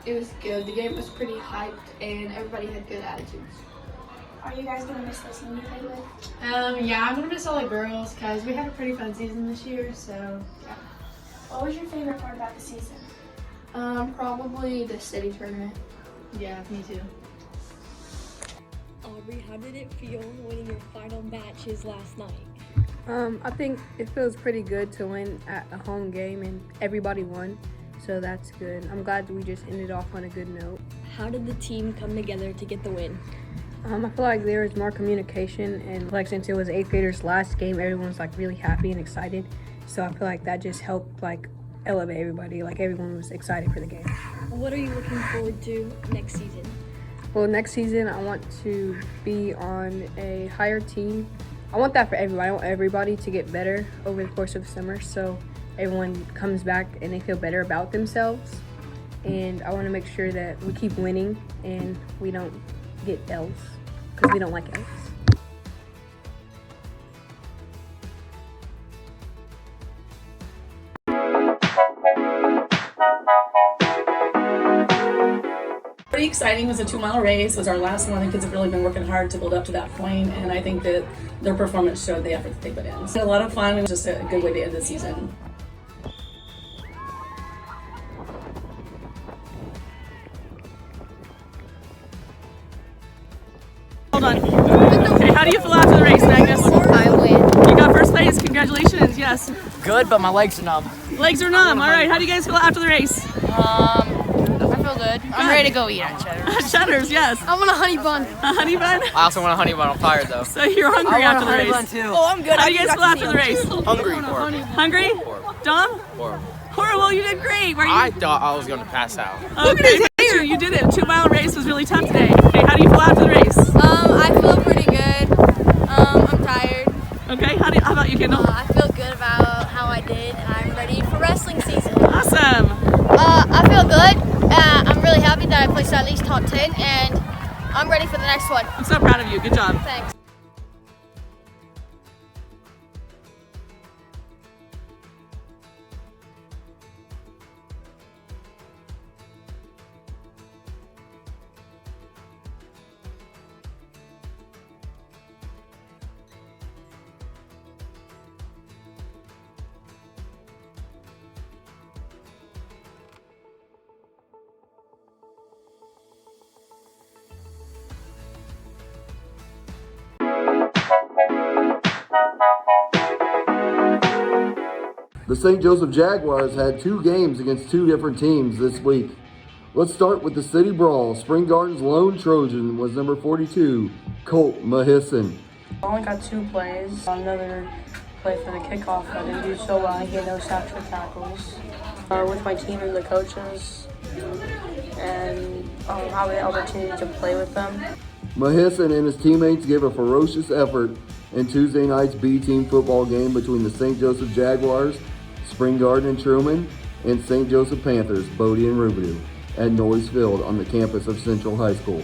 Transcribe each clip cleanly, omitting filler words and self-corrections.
It was good. The game was pretty hyped, and everybody had good attitudes. Are you guys gonna miss the team you played with? Yeah, I'm gonna miss all the girls because we had a pretty fun season this year. So yeah. What was your favorite part about the season? Probably the city tournament. Yeah, me too. Aubrey, how did it feel winning your final matches last night? I think it feels pretty good to win at a home game and everybody won, so that's good. I'm glad we just ended off on a good note. How did the team come together to get the win? I feel like there was more communication, and like since it was 8th graders' last game, everyone's like really happy and excited. So I feel like that just helped like elevate everybody. Like everyone was excited for the game. What are you looking forward to next season? Well, next season I want to be on a higher team. I want that for everybody. I want everybody to get better over the course of the summer, so everyone comes back and they feel better about themselves. And I want to make sure that we keep winning and we don't get L's, because we don't like L's. Pretty exciting. It was a 2-mile race. It was our last one. The kids have really been working hard to build up to that point, and I think that their performance showed the effort that they put in. So a lot of fun and just a good way to end the season. Hold on. Okay, how do you feel after the race, Magnus? I win. You got first place. Congratulations. Yes. Good, but my legs are numb. Legs are numb. All right. How do you guys feel after the race? I feel good. I'm ready to go eat at Cheddar's. Cheddar's, yes. I want a honey bun. A honey bun? I also want a honey bun. I'm tired though. So you're hungry after the race? Too. Oh, I'm good. How do you guys feel after the race? Hungry. Hungry? Dom? Horrible. Well, you did great. Were you? I thought I was going to pass out. Okay, but you did it. 2-mile race was really tough today. Okay, how do you feel after the race? I feel pretty good. I'm tired. Okay, how about you, Kendall? I feel good about how I did. I'm ready for wrestling season. Awesome. I feel good. I'm really happy that I placed at least top 10, and I'm ready for the next one. I'm so proud of you. Good job. Thanks. The St. Joseph Jaguars had 2 games against 2 different teams this week. Let's start with the City Brawl. Spring Garden's lone Trojan was number 42, Colt Mahisson. I only got 2 plays. Another play for the kickoff. I didn't do so well. I get no sacks or tackles. With my team and the coaches, and having the opportunity to play with them. Mahisson and his teammates gave a ferocious effort in Tuesday night's B-team football game between the St. Joseph Jaguars, Spring Garden and Truman, and St. Joseph Panthers, Bodie and Rubidoux, at Noyes Field on the campus of Central High School.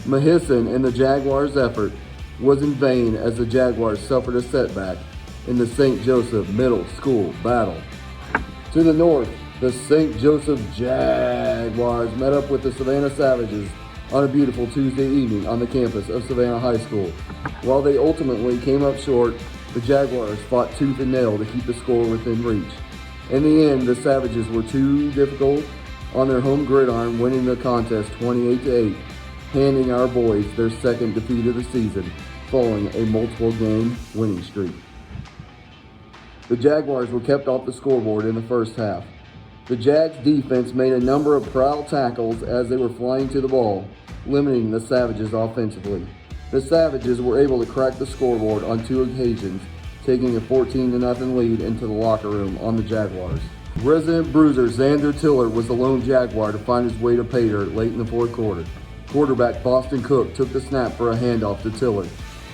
Mahisson and the Jaguars' effort was in vain as the Jaguars suffered a setback in the St. Joseph Middle School battle. To the north, the St. Joseph Jaguars met up with the Savannah Savages on a beautiful Tuesday evening on the campus of Savannah High School. While they ultimately came up short, the Jaguars fought tooth and nail to keep the score within reach. In the end, the Savages were too difficult on their home gridiron, winning the contest 28-8, handing our boys their second defeat of the season, following a multiple-game winning streak. The Jaguars were kept off the scoreboard in the first half. The Jags defense made a number of proud tackles as they were flying to the ball, limiting the Savages offensively. The Savages were able to crack the scoreboard on 2 occasions, taking a 14-0 lead into the locker room on the Jaguars. Resident bruiser Xander Tiller was the lone Jaguar to find his way to pay dirt late in the fourth quarter. Quarterback Boston Cook took the snap for a handoff to Tiller.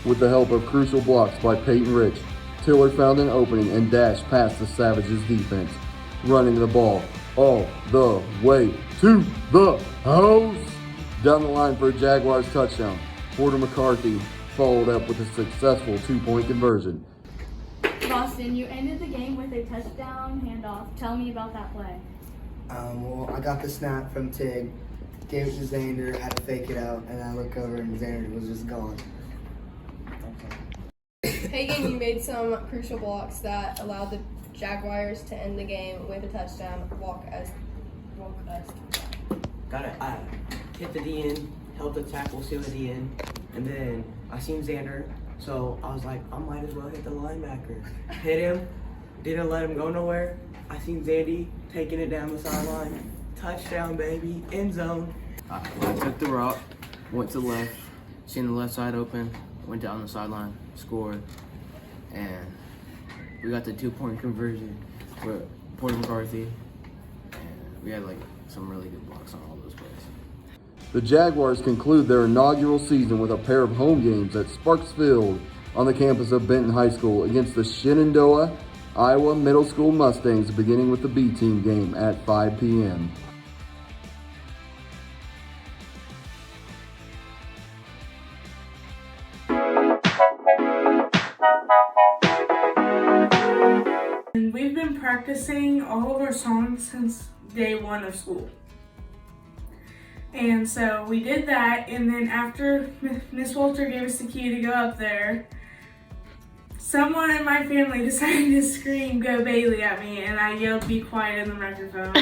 With the help of crucial blocks by Peyton Rich, Tiller found an opening and dashed past the Savages defense, running the ball all the way to the house. Down the line for a Jaguars touchdown, Porter McCarthy followed up with a successful 2-point conversion. Boston, you ended the game with a touchdown handoff. Tell me about that play. Well, I got the snap from Tig, gave it to Xander, had to fake it out, and I look over and Xander was just gone. Hagen, you made some crucial blocks that allowed the Jaguars to end the game with a touchdown. Walk us. Got it. I hit the DN, held the tackle, sealed the DN, and then I seen Xander, so I was like, I might as well hit the linebacker. Hit him, didn't let him go nowhere. I seen Zandy taking it down the sideline. Touchdown, baby, end zone. I took the route, went to the left, seen the left side open, went down the sideline, scored, and we got the 2-point conversion for Porter McCarthy, and we had like some really good blocks on all those plays. The Jaguars conclude their inaugural season with a pair of home games at Sparks Field on the campus of Benton High School against the Shenandoah, Iowa Middle School Mustangs, beginning with the B team game at 5 p.m. We've been practicing all of our songs since day one of school. And so we did that, and then after Miss Walter gave us the key to go up there, someone in my family decided to scream, "Go Bailey" at me, and I yelled, "Be quiet" in the microphone.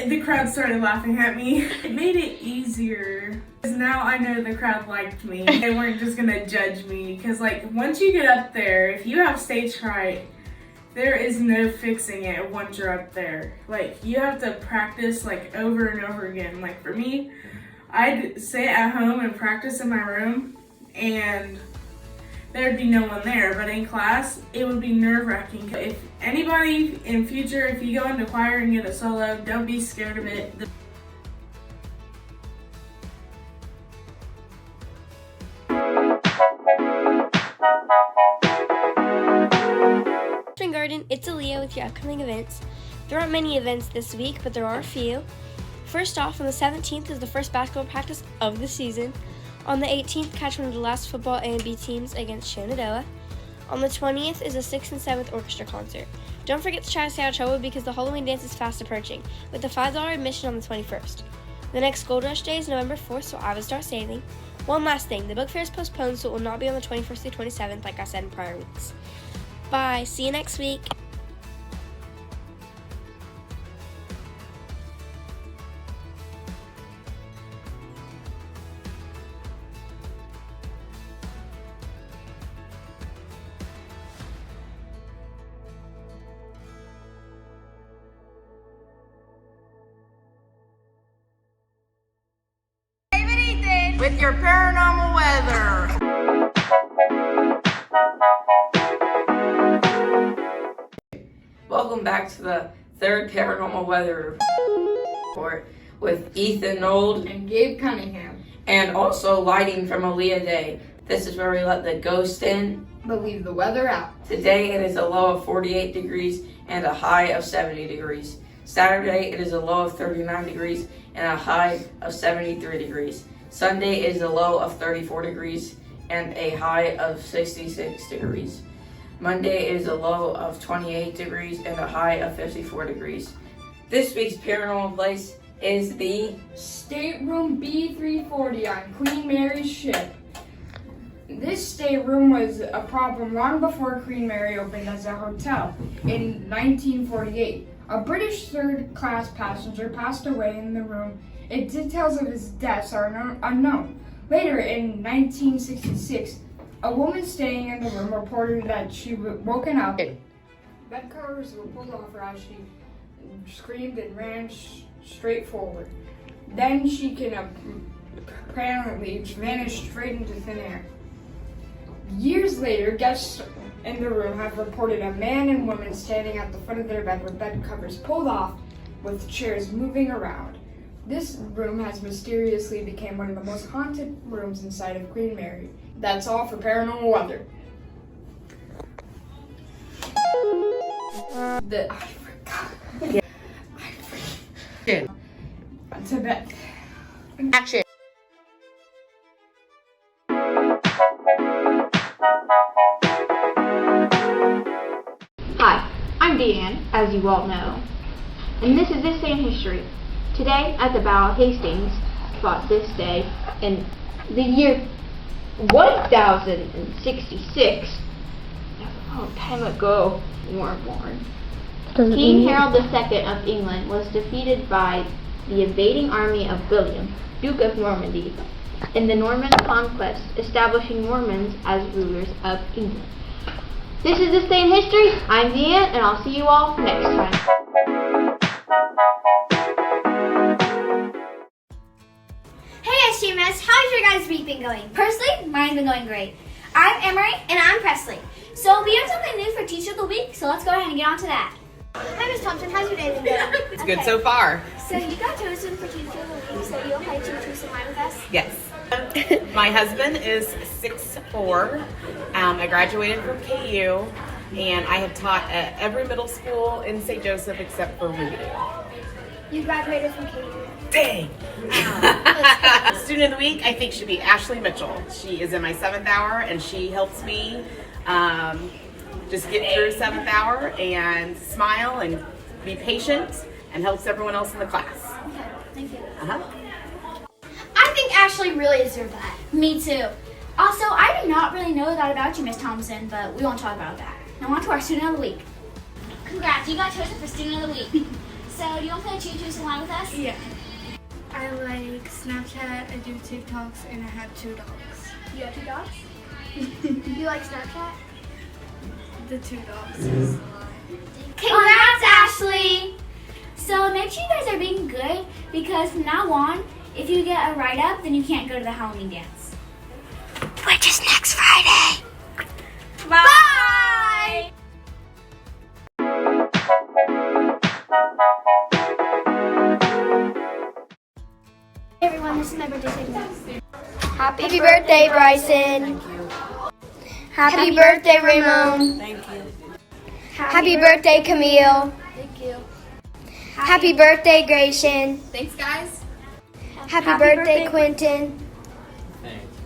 The crowd started laughing at me. It made it easier, because now I know the crowd liked me. They weren't just gonna judge me, because like once you get up there, if you have stage fright, there is no fixing it once you're up there. Like you have to practice like over and over again. Like for me, I'd sit at home and practice in my room, and there'd be no one there, but in class, it would be nerve-wracking. If anybody in future, if you go into choir and get a solo, don't be scared of it. Spring Garden, it's Aaliyah with your upcoming events. There aren't many events this week, but there are a few. First off, on the 17th is the first basketball practice of the season. On the 18th, catch one of the last football A and B teams against Shenandoah. On the 20th is the 6th and 7th orchestra concert. Don't forget to try to stay out of trouble because the Halloween dance is fast approaching, with a $5 admission on the 21st. The next Gold Rush Day is November 4th, so I would start saving. One last thing, the book fair is postponed, so it will not be on the 21st through 27th like I said in prior weeks. Bye, see you next week. With your paranormal weather. Welcome back to the third paranormal weather report with Ethan Nold And Gabe Cunningham. and also lighting from Aaliyah Day. This is where we let the ghost in. But leave the weather out. Today it is a low of 48 degrees and a high of 70 degrees. Saturday it is a low of 39 degrees and a high of 73 degrees. Sunday is a low of 34 degrees and a high of 66 degrees. Monday is a low of 28 degrees and a high of 54 degrees. This week's paranormal place is the Stateroom B340 on Queen Mary's ship. This stateroom was a problem long before Queen Mary opened as a hotel in 1948. A British third-class passenger passed away in the room. Details of his deaths are unknown. Later, in 1966, a woman staying in the room reported that she was woken up. Bed covers were pulled off her as she screamed and ran straight forward. Then she can apparently vanish straight into thin air. Years later, guests in the room have reported a man and woman standing at the foot of their bed with bed covers pulled off with chairs moving around. This room has mysteriously become one of the most haunted rooms inside of Queen Mary. That's all for paranormal weather. I forgot. Yeah. To bed. Action. as you all know. And this is this day in history. Today, at the Battle of Hastings, fought this day in the year 1066. That's a long time ago you weren't born. King Harold II of England was defeated by the invading army of William, Duke of Normandy, in the Norman conquest, establishing Normans as rulers of England. This is This Day in History. I'm Deanne, and I'll see you all next time. Hey SGMS, how's your guys' week been going? Personally, mine's been going great. I'm Emery, and I'm Presley. So we have something new for Teacher of the Week, so let's go ahead and get on to that. Hi Ms. Thompson, how's your day been going? It's good so far. So you got chosen for Teacher of the Week, so you'll play Two Truths and Lie with us? Yes. My husband is 6'4". I graduated from KU, and I have taught at every middle school in St. Joseph except for Ruby. You graduated from KU. Dang! Student of the Week, I think, should be Ashley Mitchell. She is in my 7th hour, and she helps me just get through 7th hour and smile and be patient and helps everyone else in the class. Okay, thank you. Uh-huh. I think Ashley really deserved that. Me too. Also, I did not really know that about you, Ms. Thompson, but we won't talk about that. Now on to our Student of the Week. Congrats, you got chosen for Student of the Week. So, do you want to play Two Truths and Lie with us? Yeah. I like Snapchat, I do TikToks, and I have 2 dogs. You have 2 dogs? You like Snapchat? The 2 dogs is a lie. Congrats, Ashley! So make sure you guys are being good, because from now on, if you get a write-up, then you can't go to the Halloween dance. Which is next Friday. Bye! Hey everyone, this is my birthday segment. Happy birthday, Bryson. Happy birthday, Raymond. Thank you. Happy birthday, Camille. Thank you. Happy birthday, Grayson. Thanks, guys. Happy birthday, Quentin. Thanks.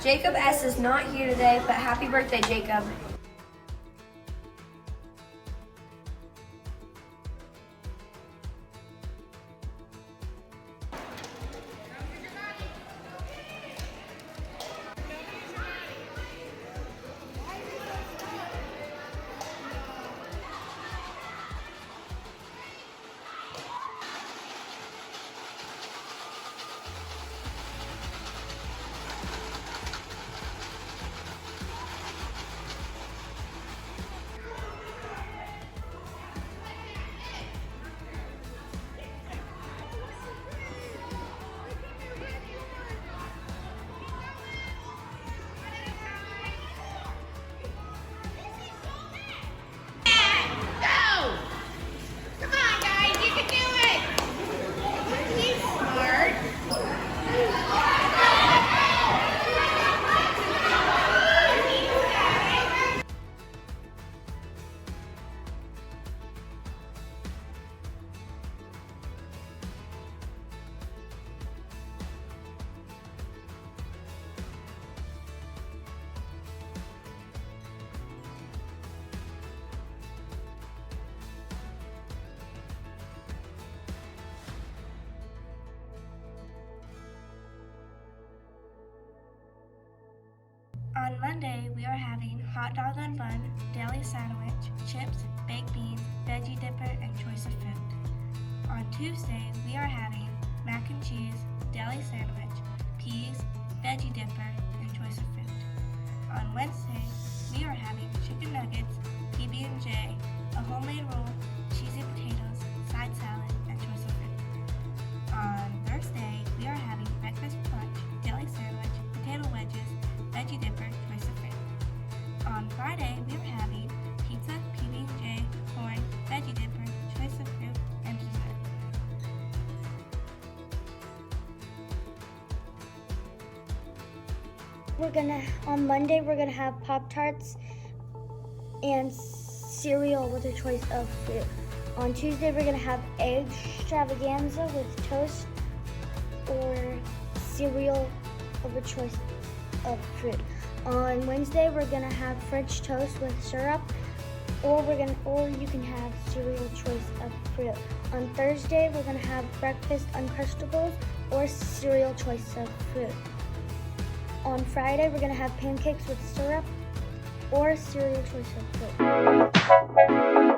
Jacob S. is not here today, but happy birthday, Jacob. On Monday, we are having hot dog on bun, deli sandwich, chips, baked beans, veggie dipper, and choice of fruit. On Tuesday, we are having mac and cheese, deli sandwich, peas, veggie dipper, and choice of fruit. On Wednesday, we are having chicken nuggets, PB&J, a homemade roll, cheesy potatoes, side salad, and choice of fruit. On Thursday, we are having breakfast brunch, deli sandwich, potato wedges, veggie dipper, choice of fruit. On Friday, we are having pizza, PB&J, corn, veggie dipper, choice of fruit, and dessert. On Monday, we're gonna have Pop-Tarts and cereal with a choice of fruit. On Tuesday, we're gonna have egg extravaganza with toast or cereal of a choice of fruit. On Wednesday, we're gonna have French toast with syrup or you can have cereal choice of fruit. On Thursday, we're gonna have breakfast Uncrustables or cereal choice of fruit. On Friday, we're gonna have pancakes with syrup or cereal choice of fruit.